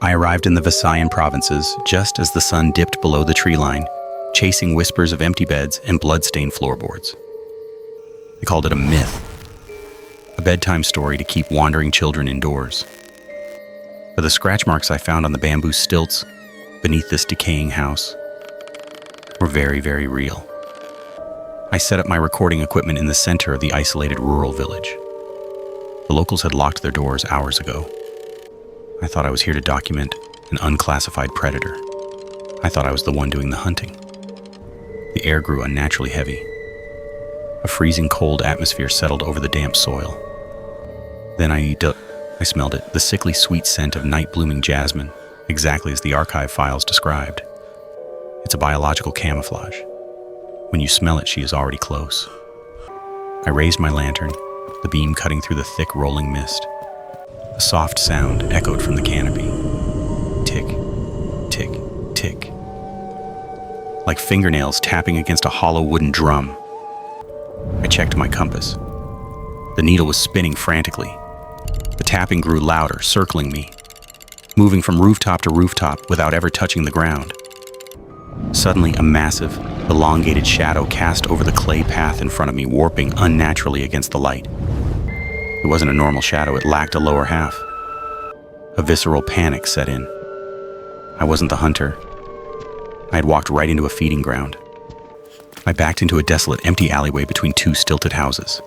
I arrived in the Visayan provinces just as the sun dipped below the tree line, chasing whispers of empty beds and blood-stained floorboards. They called it a myth, a bedtime story to keep wandering children indoors. But the scratch marks I found on the bamboo stilts beneath this decaying house were very, very real. I set up my recording equipment in the center of the isolated rural village. The locals had locked their doors hours ago. I thought I was here to document an unclassified predator. I thought I was the one doing the hunting. The air grew unnaturally heavy. A freezing cold atmosphere settled over the damp soil. Then I smelled it, the sickly sweet scent of night-blooming jasmine, exactly as the archive files described. It's a biological camouflage. When you smell it, she is already close. I raised my lantern, the beam cutting through the thick rolling mist. A soft sound echoed from the canopy. Tick, tick, tick. Like fingernails tapping against a hollow wooden drum. I checked my compass. The needle was spinning frantically. The tapping grew louder, circling me, moving from rooftop to rooftop without ever touching the ground. Suddenly, a massive, elongated shadow cast over the clay path in front of me, warping unnaturally against the light. It wasn't a normal shadow, it lacked a lower half. A visceral panic set in. I wasn't the hunter. I had walked right into a feeding ground. I backed into a desolate, empty alleyway between two stilted houses.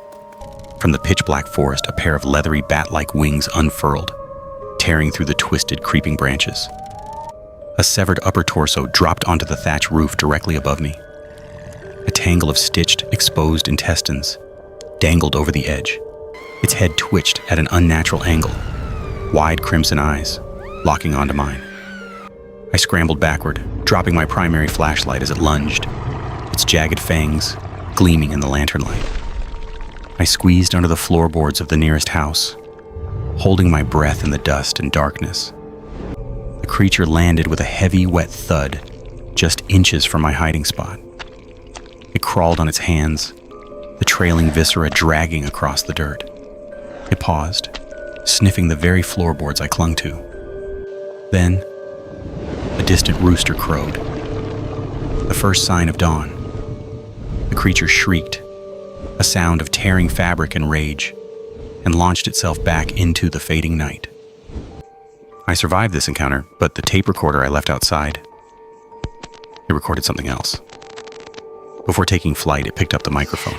From the pitch-black forest, a pair of leathery bat-like wings unfurled, tearing through the twisted, creeping branches. A severed upper torso dropped onto the thatch roof directly above me. A tangle of stitched, exposed intestines dangled over the edge. Its head twitched at an unnatural angle, wide crimson eyes locking onto mine. I scrambled backward, dropping my primary flashlight as it lunged, its jagged fangs gleaming in the lantern light. I squeezed under the floorboards of the nearest house, holding my breath in the dust and darkness. The creature landed with a heavy, wet thud just inches from my hiding spot. It crawled on its hands, the trailing viscera dragging across the dirt. It paused, sniffing the very floorboards I clung to. Then, a distant rooster crowed, the first sign of dawn. The creature shrieked, a sound of tearing fabric and rage, and launched itself back into the fading night. I survived this encounter, but the tape recorder I left outside, it recorded something else. Before taking flight, it picked up the microphone.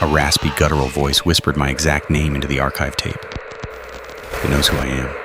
A raspy, guttural voice whispered my exact name into the archive tape. It knows who I am.